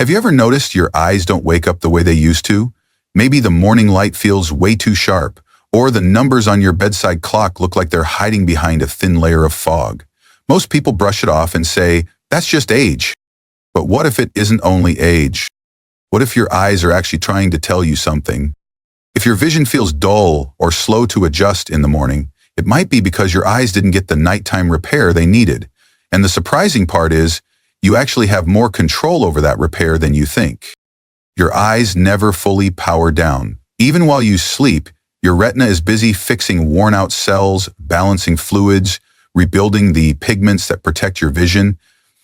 Have you ever noticed your eyes don't wake up the way they used to? Maybe the morning light feels way too sharp, or the numbers on your bedside clock look like they're hiding behind a thin layer of fog. Most people brush it off and say, that's just age. But what if it isn't only age? What if your eyes are actually trying to tell you something? If your vision feels dull or slow to adjust in the morning, it might be because your eyes didn't get the nighttime repair they needed. And the surprising part is, you actually have more control over that repair than you think. Your eyes never fully power down. Even while you sleep, your retina is busy fixing worn-out cells, balancing fluids, rebuilding the pigments that protect your vision.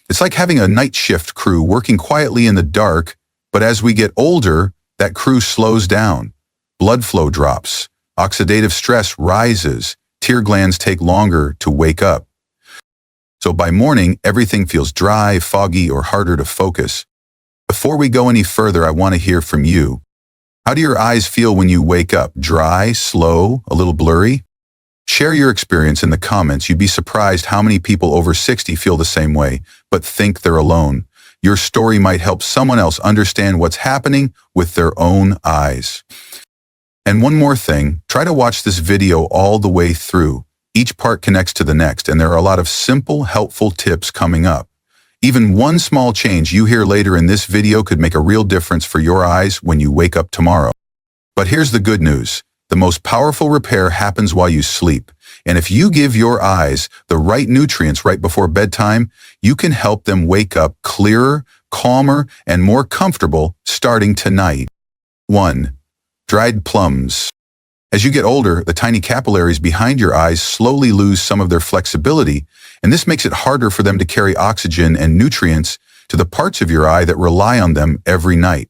It's like having a night shift crew working quietly in the dark, but as we get older, that crew slows down. Blood flow drops, oxidative stress rises, tear glands take longer to wake up. So by morning, everything feels dry, foggy, or harder to focus. Before we go any further, I want to hear from you. How do your eyes feel when you wake up? Dry, slow, a little blurry? Share your experience in the comments. You'd be surprised how many people over 60 feel the same way, but think they're alone. Your story might help someone else understand what's happening with their own eyes. And one more thing, try to watch this video all the way through. Each part connects to the next, and there are a lot of simple, helpful tips coming up. Even one small change you hear later in this video could make a real difference for your eyes when you wake up tomorrow. But here's the good news. The most powerful repair happens while you sleep. And if you give your eyes the right nutrients right before bedtime, you can help them wake up clearer, calmer, and more comfortable starting tonight. 1. Dried plums. As you get older, the tiny capillaries behind your eyes slowly lose some of their flexibility, and this makes it harder for them to carry oxygen and nutrients to the parts of your eye that rely on them every night.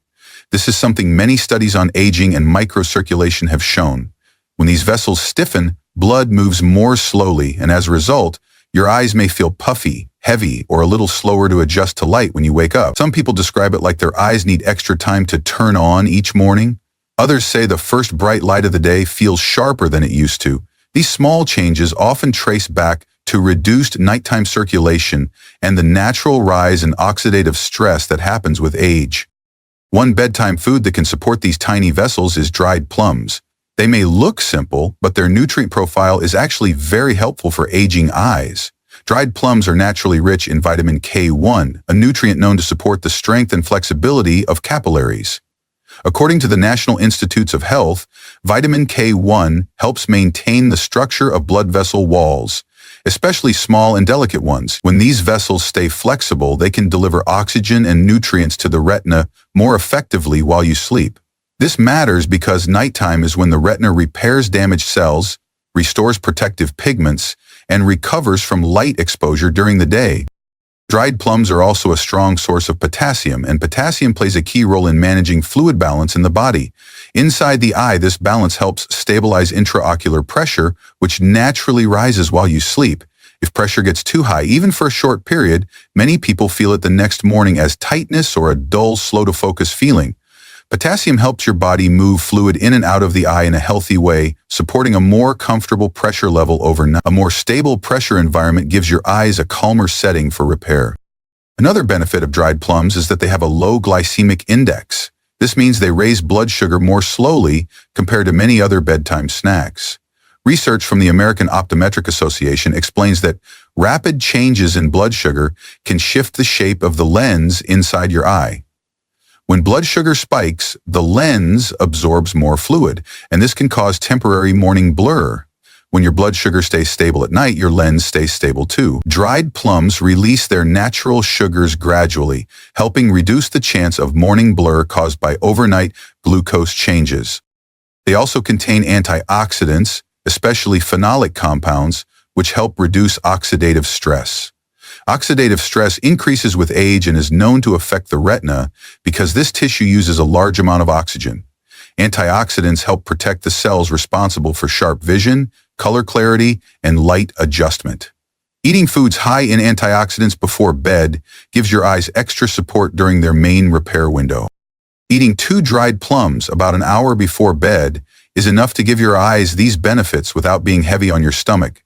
This is something many studies on aging and microcirculation have shown. When these vessels stiffen, blood moves more slowly, and as a result, your eyes may feel puffy, heavy, or a little slower to adjust to light when you wake up. Some people describe it like their eyes need extra time to turn on each morning. Others say the first bright light of the day feels sharper than it used to. These small changes often trace back to reduced nighttime circulation and the natural rise in oxidative stress that happens with age. One bedtime food that can support these tiny vessels is dried plums. They may look simple, but their nutrient profile is actually very helpful for aging eyes. Dried plums are naturally rich in vitamin K1, a nutrient known to support the strength and flexibility of capillaries. According to the National Institutes of Health, vitamin K1 helps maintain the structure of blood vessel walls, especially small and delicate ones. When these vessels stay flexible, they can deliver oxygen and nutrients to the retina more effectively while you sleep. This matters because nighttime is when the retina repairs damaged cells, restores protective pigments, and recovers from light exposure during the day. Dried plums are also a strong source of potassium, and potassium plays a key role in managing fluid balance in the body. Inside the eye, this balance helps stabilize intraocular pressure, which naturally rises while you sleep. If pressure gets too high, even for a short period, many people feel it the next morning as tightness or a dull, slow-to-focus feeling. Potassium helps your body move fluid in and out of the eye in a healthy way, supporting a more comfortable pressure level overnight. A more stable pressure environment gives your eyes a calmer setting for repair. Another benefit of dried plums is that they have a low glycemic index. This means they raise blood sugar more slowly compared to many other bedtime snacks. Research from the American Optometric Association explains that rapid changes in blood sugar can shift the shape of the lens inside your eye. When blood sugar spikes, the lens absorbs more fluid, and this can cause temporary morning blur. When your blood sugar stays stable at night, your lens stays stable too. Dried plums release their natural sugars gradually, helping reduce the chance of morning blur caused by overnight glucose changes. They also contain antioxidants, especially phenolic compounds, which help reduce oxidative stress. Oxidative stress increases with age and is known to affect the retina because this tissue uses a large amount of oxygen. Antioxidants help protect the cells responsible for sharp vision, color clarity, and light adjustment. Eating foods high in antioxidants before bed gives your eyes extra support during their main repair window. Eating 2 dried plums about an hour before bed is enough to give your eyes these benefits without being heavy on your stomach.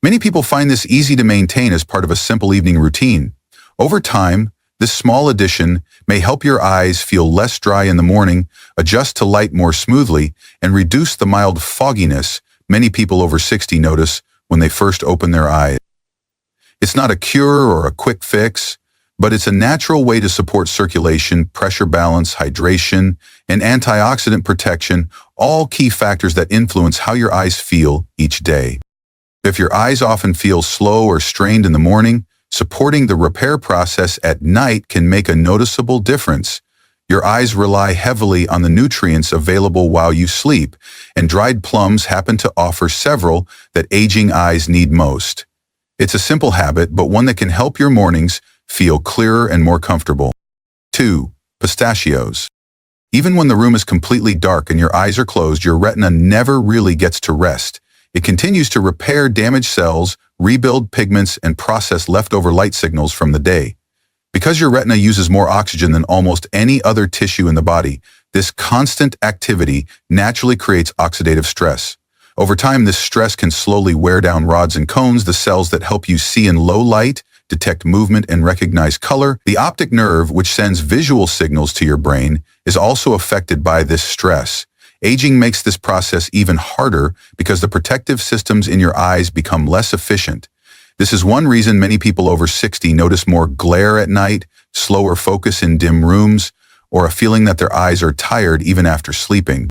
Many people find this easy to maintain as part of a simple evening routine. Over time, This small addition may help your eyes feel less dry in the morning, adjust to light more smoothly, and reduce the mild fogginess many people over 60 notice when they first open their eyes. It's not a cure or a quick fix, but it's a natural way to support circulation, pressure balance, hydration, and antioxidant protection, all key factors that influence how your eyes feel each day. If your eyes often feel slow or strained in the morning, supporting the repair process at night can make a noticeable difference. Your eyes rely heavily on the nutrients available while you sleep, and dried plums happen to offer several that aging eyes need most. It's a simple habit, but one that can help your mornings feel clearer and more comfortable. 2. Pistachios. Even when the room is completely dark and your eyes are closed, your retina never really gets to rest. It continues to repair damaged cells, rebuild pigments, and process leftover light signals from the day. Because your retina uses more oxygen than almost any other tissue in the body, this constant activity naturally creates oxidative stress. Over time, this stress can slowly wear down rods and cones, the cells that help you see in low light, detect movement, and recognize color. The optic nerve, which sends visual signals to your brain, is also affected by this stress. Aging makes this process even harder because the protective systems in your eyes become less efficient. This is one reason many people over 60 notice more glare at night, slower focus in dim rooms, or a feeling that their eyes are tired even after sleeping.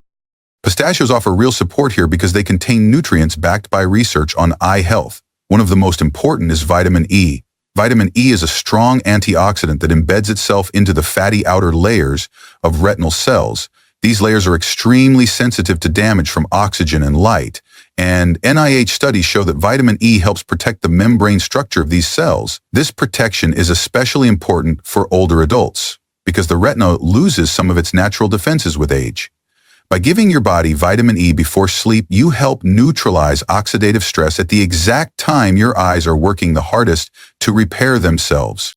Pistachios offer real support here because they contain nutrients backed by research on eye health. One of the most important is vitamin E. Vitamin E is a strong antioxidant that embeds itself into the fatty outer layers of retinal cells. These layers are extremely sensitive to damage from oxygen and light, and NIH studies show that vitamin E helps protect the membrane structure of these cells. This protection is especially important for older adults because the retina loses some of its natural defenses with age. By giving your body vitamin E before sleep, you help neutralize oxidative stress at the exact time your eyes are working the hardest to repair themselves.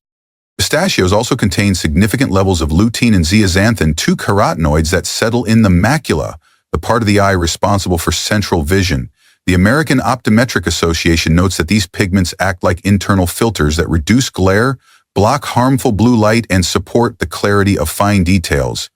Pistachios also contain significant levels of lutein and zeaxanthin, two carotenoids that settle in the macula, the part of the eye responsible for central vision. The American Optometric Association notes that these pigments act like internal filters that reduce glare, block harmful blue light, and support the clarity of fine details.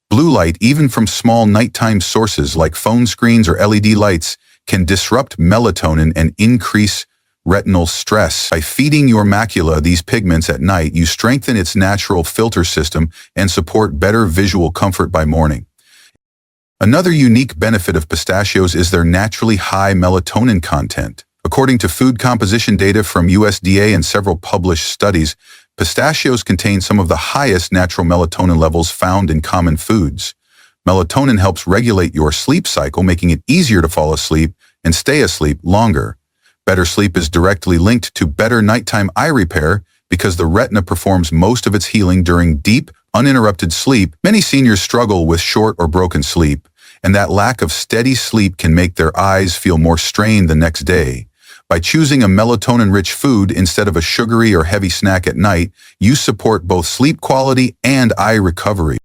Blue light, even from small nighttime sources like phone screens or LED lights, can disrupt melatonin and increase retinal stress. By feeding your macula these pigments at night, you strengthen its natural filter system and support better visual comfort by morning. Another unique benefit of pistachios is their naturally high melatonin content. According to food composition data from USDA and several published studies, pistachios contain some of the highest natural melatonin levels found in common foods. Melatonin helps regulate your sleep cycle, making it easier to fall asleep and stay asleep longer. Better sleep is directly linked to better nighttime eye repair because the retina performs most of its healing during deep, uninterrupted sleep. Many seniors struggle with short or broken sleep, and that lack of steady sleep can make their eyes feel more strained the next day. By choosing a melatonin-rich food instead of a sugary or heavy snack at night, you support both sleep quality and eye recovery.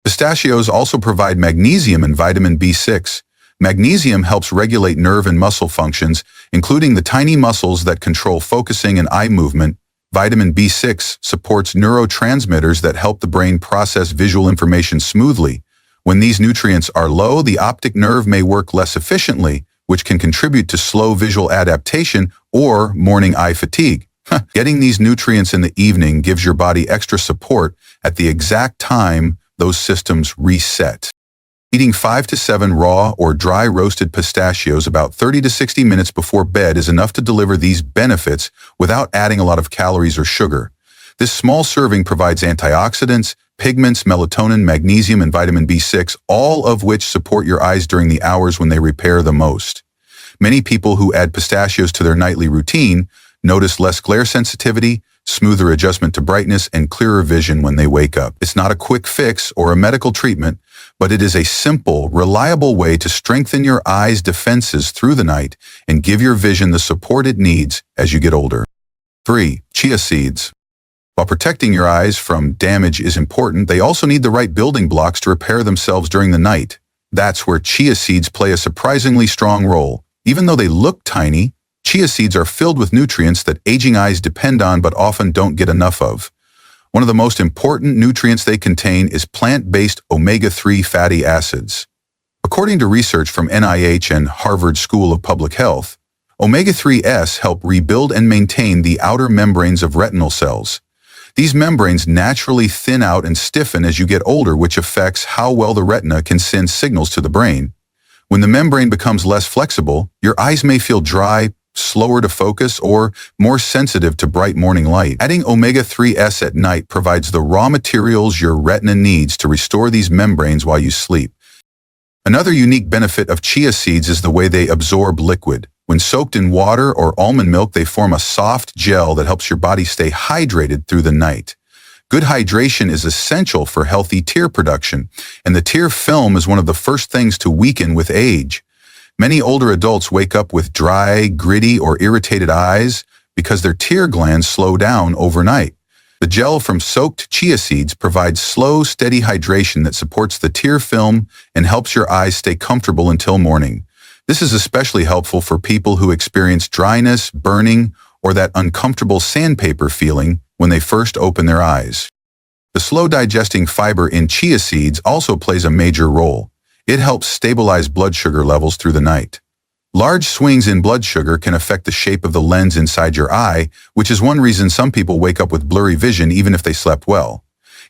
Pistachios also provide magnesium and vitamin B6. Magnesium helps regulate nerve and muscle functions, including the tiny muscles that control focusing and eye movement. Vitamin B6 supports neurotransmitters that help the brain process visual information smoothly. When these nutrients are low, the optic nerve may work less efficiently, which can contribute to slow visual adaptation or morning eye fatigue. Getting these nutrients in the evening gives your body extra support at the exact time those systems reset. Eating 5 to 7 raw or dry roasted pistachios about 30 to 60 minutes before bed is enough to deliver these benefits without adding a lot of calories or sugar. This small serving provides antioxidants, pigments, melatonin, magnesium, and vitamin B6, all of which support your eyes during the hours when they repair the most. Many people who add pistachios to their nightly routine notice less glare sensitivity, smoother adjustment to brightness, and clearer vision when they wake up. It's not a quick fix or a medical treatment, but it is a simple, reliable way to strengthen your eye's defenses through the night and give your vision the support it needs as you get older. 3. Chia seeds. While protecting your eyes from damage is important, they also need the right building blocks to repair themselves during the night. That's where chia seeds play a surprisingly strong role. Even though they look tiny, chia seeds are filled with nutrients that aging eyes depend on but often don't get enough of. One of the most important nutrients they contain is plant-based omega-3 fatty acids. According to research from NIH and Harvard School of Public Health, omega-3s help rebuild and maintain the outer membranes of retinal cells. These membranes naturally thin out and stiffen as you get older, which affects how well the retina can send signals to the brain. When the membrane becomes less flexible, your eyes may feel dry, slower to focus, or more sensitive to bright morning light. Adding omega-3s at night provides the raw materials your retina needs to restore these membranes while you sleep. Another unique benefit of chia seeds is the way they absorb liquid. When soaked in water or almond milk, they form a soft gel that helps your body stay hydrated through the night. Good hydration is essential for healthy tear production, and the tear film is one of the first things to weaken with age. Many older adults wake up with dry, gritty, or irritated eyes because their tear glands slow down overnight. The gel from soaked chia seeds provides slow, steady hydration that supports the tear film and helps your eyes stay comfortable until morning. This is especially helpful for people who experience dryness, burning, or that uncomfortable sandpaper feeling when they first open their eyes. The slow-digesting fiber in chia seeds also plays a major role. It helps stabilize blood sugar levels through the night. Large swings in blood sugar can affect the shape of the lens inside your eye, which is one reason some people wake up with blurry vision even if they slept well.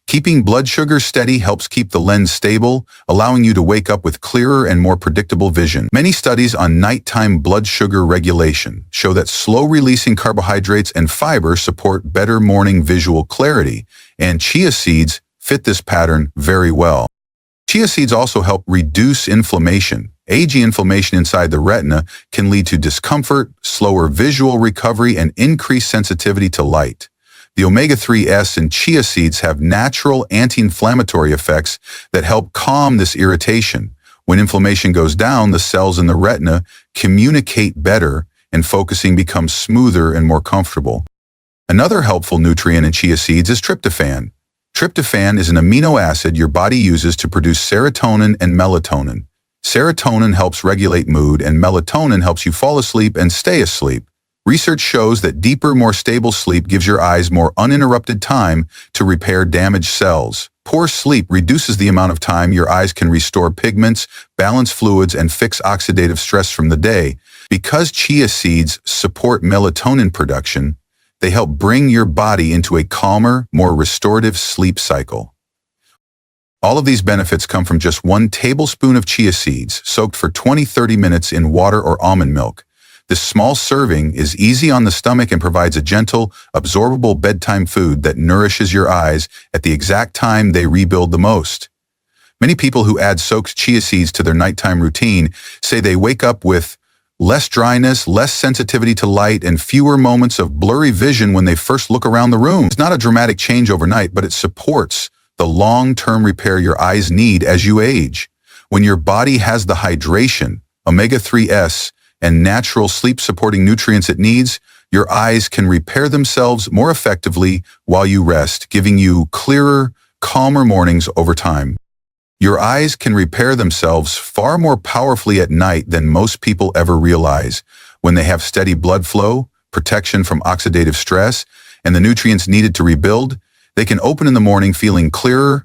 Keeping blood sugar steady helps keep the lens stable, allowing you to wake up with clearer and more predictable vision. Many studies on nighttime blood sugar regulation show that slow-releasing carbohydrates and fiber support better morning visual clarity, and chia seeds fit this pattern very well. Chia seeds also help reduce inflammation. Aging inflammation inside the retina can lead to discomfort, slower visual recovery, and increased sensitivity to light. The omega-3s in chia seeds have natural anti-inflammatory effects that help calm this irritation. When inflammation goes down, the cells in the retina communicate better and focusing becomes smoother and more comfortable. Another helpful nutrient in chia seeds is tryptophan. Tryptophan is an amino acid your body uses to produce serotonin and melatonin. Serotonin helps regulate mood, and melatonin helps you fall asleep and stay asleep. Research shows that deeper, more stable sleep gives your eyes more uninterrupted time to repair damaged cells. Poor sleep reduces the amount of time your eyes can restore pigments, balance fluids, and fix oxidative stress from the day. Because chia seeds support melatonin production, they help bring your body into a calmer, more restorative sleep cycle. All of these benefits come from just 1 tablespoon of chia seeds soaked for 20-30 minutes in water or almond milk. This small serving is easy on the stomach and provides a gentle, absorbable bedtime food that nourishes your eyes at the exact time they rebuild the most. Many people who add soaked chia seeds to their nighttime routine say they wake up with less dryness, less sensitivity to light, and fewer moments of blurry vision when they first look around the room. It's not a dramatic change overnight, but it supports the long-term repair your eyes need as you age. When your body has the hydration, omega-3s, and natural sleep-supporting nutrients it needs, your eyes can repair themselves more effectively while you rest, giving you clearer, calmer mornings over time. Your eyes can repair themselves far more powerfully at night than most people ever realize. When they have steady blood flow, protection from oxidative stress, and the nutrients needed to rebuild, they can open in the morning feeling clearer,